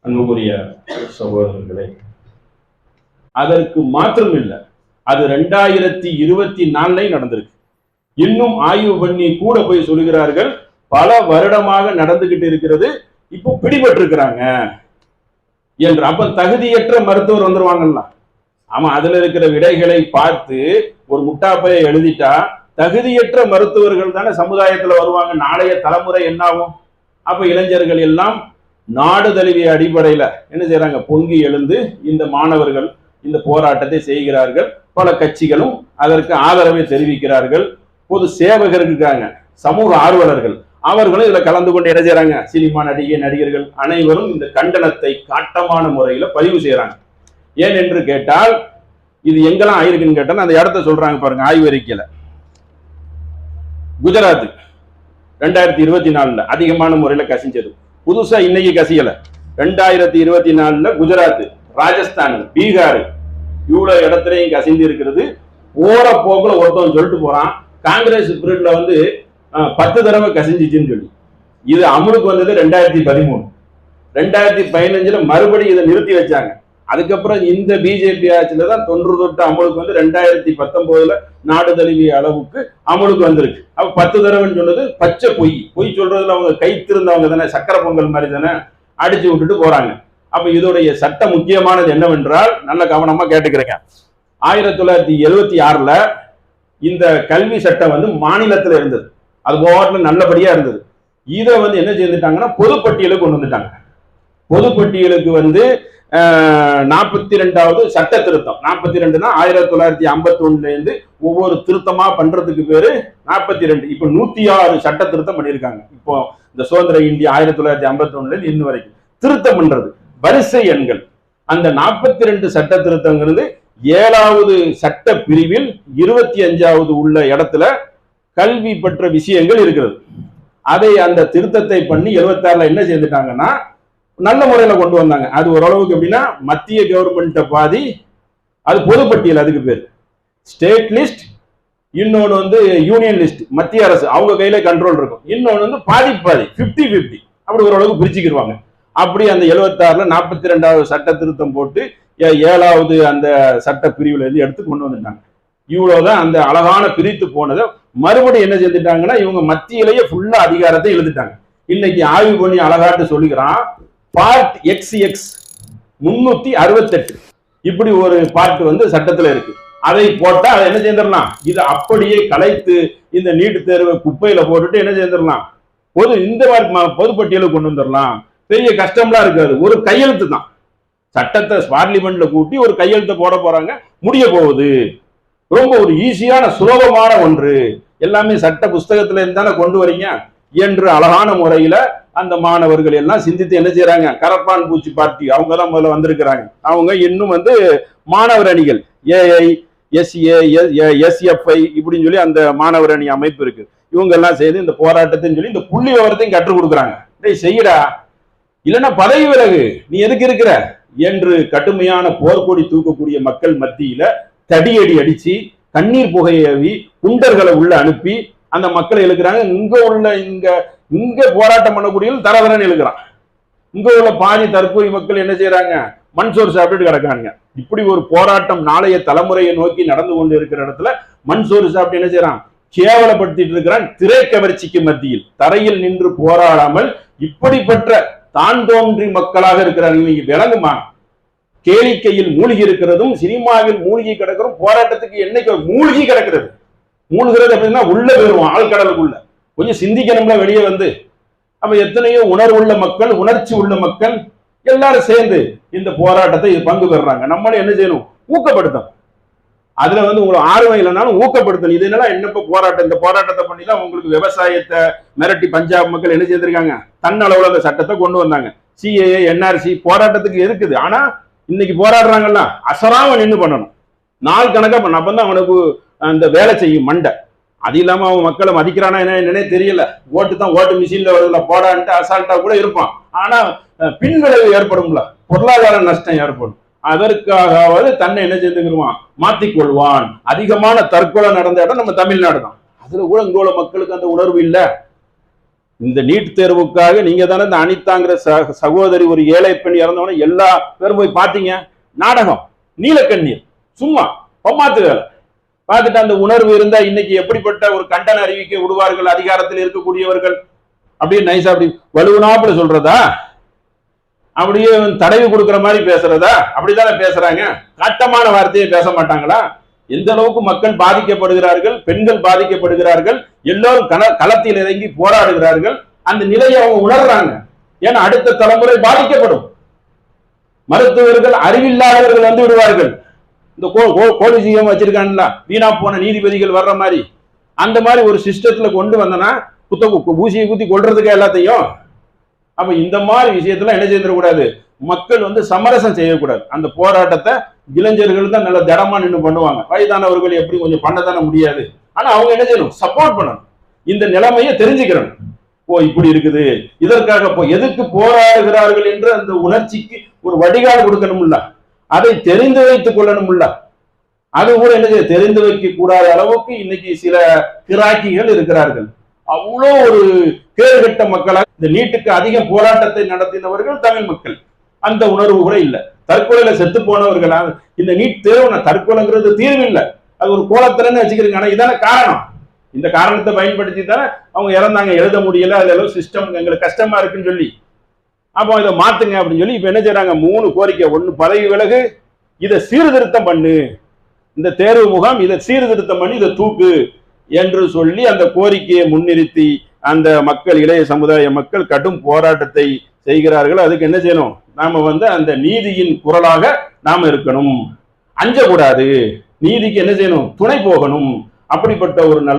அன்புக்குரிய சகோதரர்களே, அதற்கு மாற்றம் இல்லை. அது 2024 நடந்திருக்கு. இன்னும் ஆய்வு பண்ணி கூட போய் சொல்லுகிறார்கள், பல வருடமாக நடந்துகிட்டு இருக்கிறது, இப்போ பிடிபட்டு இருக்கிறாங்க என்று. அப்ப தகுதியற்ற மருத்துவர் வந்துருவாங்கல்ல. ஆமா, அதுல இருக்கிற விடைகளை பார்த்து ஒரு முட்டாப்பையை எழுதிட்டா தகுதியற்ற மருத்துவர்கள் தானே சமுதாயத்துல வருவாங்க. நாளைய தலைமுறை என்ன ஆகும்? அப்ப இளைஞர்கள் எல்லாம் நாடு தழுவிய அடிப்படையில என்ன செய்யறாங்க? பொங்கி எழுந்து இந்த மாணவர்கள் இந்த போராட்டத்தை செய்கிறார்கள். பல கட்சிகளும் அதற்கு ஆதரவை தெரிவிக்கிறார்கள். பொது சேவகர்கள் இருக்காங்க, சமூக ஆர்வலர்கள், அவர்களும் இதுல கலந்து கொண்டு என்ன செய்யறாங்க? சினிமா நடிகை, நடிகர்கள் அனைவரும் இந்த கண்டனத்தை காட்டமான முறையில பதிவு செய்யறாங்க. ஏன் என்று கேட்டால், இது எங்கெல்லாம் ஆயிருக்குன்னு கேட்டால் அந்த இடத்த சொல்றாங்க பாருங்க. ஆய்வறிக்கையில குஜராத் 2024 அதிகமான முறையில கசிஞ்சது. புதுசா இன்னைக்கு கசியல. 2024 குஜராத், ராஜஸ்தான், பீகார் இவ்வளவு இடத்துலையும் கசிந்து இருக்கிறது. போற போக்குல ஒருத்தவன் சொல்லிட்டு போறான், காங்கிரஸ் பீரியட்ல 10 தடவை கசிஞ்சிச்சுன்னு சொல்லி. இது அமலுக்கு வந்தது 2013. 2015 மறுபடியும் இதை நிறுத்தி வச்சாங்க. அதுக்கப்புறம் இந்த பிஜேபி ஆட்சியில தான் தொன்று தொட்டு அமலுக்கு வந்து 2019 நாடு தழுவிய அளவுக்கு அமலுக்கு வந்திருக்கு. அப்ப 10 தடவைன்னு சொன்னது பச்சை பொய். பொய் சொல்றதுல அவங்க கைத்திருந்தவங்க தானே, சக்கரை பொங்கல் மாதிரி தானே அடிச்சு விட்டுட்டு போறாங்க. அப்ப இதோடைய சட்ட முக்கியமானது என்னவென்றால், நல்ல கவனமா கேட்டுக்கிறேங்க. 1976 இந்த கல்வி சட்டம் மாநிலத்தில் இருந்தது, அது போராட்டம் நல்லபடியா இருந்தது. இதை என்ன செய்துட்டாங்கன்னா பொதுப்பட்டியலுக்கு கொண்டு வந்துட்டாங்க. பொதுப்பட்டியலுக்கு 42வது சட்ட திருத்தம். 42னா 1951 ஒவ்வொரு திருத்தமா பண்றதுக்கு பேரு 42. இப்ப 106 சட்ட திருத்தம் பண்ணியிருக்காங்க. இப்போ இந்த சுதந்திர இந்தியா 1951 இன்னும் வரைக்கும் திருத்தம் பண்றது வரிசை எண்கள். அந்த 42 சட்ட திருத்தங்கிறது 7வது சட்ட பிரிவில் 25வது உள்ள இடத்துல கல்வி பற்ற விஷயங்கள் இருக்கிறது. அதை அந்த திருத்தத்தை பண்ணி 76 என்ன செய்துட்டாங்கன்னா நல்ல முறையில கொண்டு வந்தாங்க. அது ஓரளவுக்கு எப்படின்னா, மத்திய கவர்மெண்ட் பாதி, அது பொதுப்பட்டியல், அதுக்கு பேர் ஸ்டேட் லிஸ்ட். இன்னொன்னு யூனியன் லிஸ்ட், மத்திய அரசு அவங்க கையில கண்ட்ரோல் இருக்கும். இன்னொன்னு பாதி 50-50 அப்படி ஓரளவுக்கு பிரிச்சுக்கிடுவாங்க. அப்படி அந்த 76 42வது சட்ட திருத்தம் போட்டு 7வது அந்த சட்ட பிரிவுல இருந்து எடுத்து கொண்டு வந்துட்டாங்க. இவ்வளவுதான் அந்த அழகான பிரித்து போனதை மறுபடியும் என்ன செஞ்சுட்டாங்கன்னா, இவங்க மத்தியிலேயே ஃபுல்லா அதிகாரத்தை எழுதிட்டாங்க. இன்னைக்கு ஆய்வு பண்ணி அழகாட்டு சொல்லிக்கிறான், பார்ட் XX 368 இப்படி ஒரு பார்ட் சட்டத்துல இருக்கு. அதை போட்டா அதை என்ன செய்திடலாம்? இதை அப்படியே கலைத்து இந்த நீட்டு தேர்வை குப்பையில போட்டுட்டு என்ன செய்திடலாம்? இந்த பொதுப்பட்டியலுக்கு கொண்டு வந்துடலாம். பெரிய கஷ்டம்லாம் இருக்காது. ஒரு கையெழுத்து தான். சட்டத்தை பார்லிமெண்ட்ல கூட்டி ஒரு கையெழுத்தை போட போறாங்க, முடிய போகுது. ரொம்ப ஒரு ஈஸியான சுலபமான ஒன்று. எல்லாமே சட்ட புஸ்தகத்துல இருந்தானே கொண்டு வரீங்க என்று அழகான முறையில அந்த மாணவர்கள் எல்லாம் சிந்தித்து என்ன செய்யறாங்க? கரப்பான் பூச்சி பார்ட்டி அவங்க தான் முதல்ல வந்திருக்கிறாங்க. அவங்க இன்னும் மாணவர் அணிகள் ஏஐ, எஸ்ஏ, எஸ்எஃப்ஐ இப்படின்னு சொல்லி அந்த மாணவர் அணி அமைப்பு இருக்கு. இவங்க எல்லாம் செய்து இந்த போராட்டத்தையும் சொல்லி இந்த புள்ளி விவரத்தையும் கற்றுக் கொடுக்குறாங்க. செய்யடா, இல்லைன்னா பதவி விலகு, நீ எதுக்கு இருக்கிற என்று கடுமையான போர்க்கொடி தூக்கக்கூடிய மக்கள் மத்தியில தடியடி அடிச்சு, கண்ணீர் புகையவி, குண்டர்களை உள்ள அனுப்பி அந்த மக்களை எழுக்கிறாங்க. இங்க போராட்டம் பண்ணக்கூடிய தரதரன்னு எழுக்கிறான். இங்க உள்ள பாதி தற்கொலை மக்கள் என்ன செய்யறாங்க? மண்சோறு சாப்பிட்டு கிடக்காங்க. இப்படி ஒரு போராட்டம் நாளைய தலைமுறையை நோக்கி நடந்து கொண்டு இருக்கிற இடத்துல மண்சோறு சாப்பிட்டு என்ன செய்யறான்? கேவலப்படுத்திட்டு இருக்கிறான். திரை கவர்ச்சிக்கு மத்தியில் தரையில் நின்று போராடாமல் இப்படிப்பட்ட தான் தோன்றி மக்களாக இருக்கிறாங்க. நீங்க விளங்குமா? கேளிக்கையில் மூழ்கி இருக்கிறதும் சினிமாவில் மூழ்கி கிடக்கிறோம். போராட்டத்துக்கு என்னைக்கு மூழ்கி கிடக்கிறது? மூழ்கிறது அப்படின்னா உள்ள போயிருவோம், ஆழ்கடலுக்குள்ள. கொஞ்சம் சிந்திக்கணும்ல வெளியே அப்ப எத்தனையோ உணர்வுள்ள மக்கள், உணர்ச்சி உள்ள மக்கள் எல்லாரும் சேர்ந்து இந்த போராட்டத்தை பங்கு பெறாங்க. நம்மளும் என்ன செய்யணும்? ஊக்கப்படுத்தணும். அதுல உங்களுக்கு ஆர்வம் இல்லைனாலும் ஊக்கப்படுத்தணும். இது என்னப்ப போராட்டம், இந்த போராட்டத்தை பண்ணிதான் உங்களுக்கு விவசாயத்தை மிரட்டி பஞ்சாப் மக்கள் என்ன செய்திருக்காங்க? தன்னளவுல அந்த சட்டத்தை கொண்டு வந்தாங்க. சிஏஏ, என்ஆர்சி போராட்டத்துக்கு இருக்குது. ஆனா இன்னைக்கு போராடுறாங்கல்ல, அசராம நின்று பண்ணணும். நாள் கணக்கா பண்ண, அப்பதான் அவனுக்கு அந்த வேலை செய்யும் மண்டை. அது இல்லாம அவன் மக்களை மதிக்கிறானா என்னன்னே தெரியல. ஓட்டு தான் ஓட்டு மிஷின்ல வருதுல போடான்ட்டு அசால்ட்டா கூட இருப்பான். ஆனா பின்விளைவு ஏற்படும்ல, பொருளாதார நஷ்டம் ஏற்படும். அதற்காகவது தன்னை என்ன செய்துக்குருவான்? மாத்திக்கொள்வான். அதிகமான தற்கொலை நடந்த இடம் நம்ம தமிழ்நாடு தான். அதுல கூட இங்க உள்ள மக்களுக்கு அந்த உணர்வு இல்லை. இந்த நீட் தேர்வுக்காக நீங்க தானே இந்த அனிதாங்கிற சகோதரி ஒரு ஏழை பெண் இறந்தவன எல்லா பேரும் போய் பார்த்தீங்க. நாடகம், நீலக்கண்ணீர், சும்மா பொம்மாத்து வேலை பார்த்துட்டு அந்த உணர்வு இருந்தா இன்னைக்கு எப்படிப்பட்ட ஒரு கண்டன அறிவிக்கை விடுவார்கள் அதிகாரத்தில் இருக்கக்கூடியவர்கள்? அப்படியே நைஸா அப்படி வலுவனாப்புல சொல்றதா, அப்படியே தடவி கொடுக்கிற மாதிரி பேசுறதா? அப்படித்தானே பேசுறாங்க. காட்டமான வார்த்தையை பேச மாட்டாங்களா? எந்த அளவுக்கு மக்கள் பாதிக்கப்படுகிறார்கள், பெண்கள் பாதிக்கப்படுகிறார்கள், எல்லோரும் களத்தில் இறங்கி போராடுகிறார்கள். அந்த நிலையை அவங்க உணர்றாங்க. ஏன்னா அடுத்த தலைமுறை பாதிக்கப்படும். மருத்துவர்கள் அறிவில்லாதவர்கள் வந்து விடுவார்கள். இந்த கோலிஜியம் வச்சிருக்காங்களா, வீணா போன நீதிபதிகள் வர்ற மாதிரி, அந்த மாதிரி ஒரு சிஸ்டத்துல கொண்டு வந்தனா ஊசியை குத்தி கொள்றதுக்கு எல்லாத்தையும். அப்ப இந்த மாதிரி விஷயத்துல என்ன செய்யக்கூடாது, மக்கள் வந்து சமரசம் செய்யக்கூடாது. அந்த போராட்டத்தை இளைஞர்கள் தான் நல்ல திடமா நின்று பண்ணுவாங்க. வயதானவர்கள் எப்படி கொஞ்சம் பண்ணத்தானே முடியாது. ஆனா அவங்க என்ன செய்யணும், சப்போர்ட் பண்ணணும். இந்த நிலைமையை தெரிஞ்சுக்கிறணும். ஓ இப்படி இருக்குது, இதற்காக எதுக்கு போராடுகிறார்கள் என்ற அந்த உணர்ச்சிக்கு ஒரு வடிகால் கொடுக்கணும்ல, அதை தெரிந்து வைத்துக் கொள்ளணும்ல. அது கூட என்ன செய்ய தெரிந்து வைக்க கூடாத அளவுக்கு இன்னைக்கு சில கிராக்கிகள் இருக்கிறார்கள். அவ்வளோ ஒரு கேடுகட்ட மக்களாக இந்த நீட்டுக்கு அதிக போராட்டத்தை நடத்தினவர்கள் தமிழ் மக்கள். அந்த உணர்வு கூட இல்லை. தற்கொலையில செத்து போனவர்களா இந்த நீட் தேர்வு, தற்கொலைங்கிறது தீர்வு இல்லை, அது ஒரு கோலத்திலன்னு வச்சுக்கிறீங்க. ஆனா இதான காரணம். இந்த காரணத்தை பயன்படுத்தி தானே அவங்க இறந்தாங்க. எழுத முடியல, அதுல சிஸ்டம் எங்களுக்கு கஷ்டமா இருக்குன்னு சொல்லி. அப்போ இதை மாத்துங்க அப்படின்னு சொல்லி இப்ப என்ன செய்யறாங்க, 3 கோரிக்கை. 1 பதவி விலகு, இதை சீர்திருத்தம் பண்ணு, இந்த தேர்வு முகாம் இதை சீர்திருத்தம் பண்ணி இதை தூக்கு என்று சொல்லி அந்த கோரிக்கையை முன்னிறுத்தி அந்த மக்கள், இளைய சமுதாய மக்கள் கடும் போராட்டத்தை செய்கிறார்கள். அதுக்கு என்ன செய்யணும், நாம வந்து அந்த நீதியின் குரலாக நாம இருக்கணும், அஞ்சக்கூடாது, நீதிக்கு என்ன செய்யணும், துணை போகணும். அப்படிப்பட்ட ஒரு நல்ல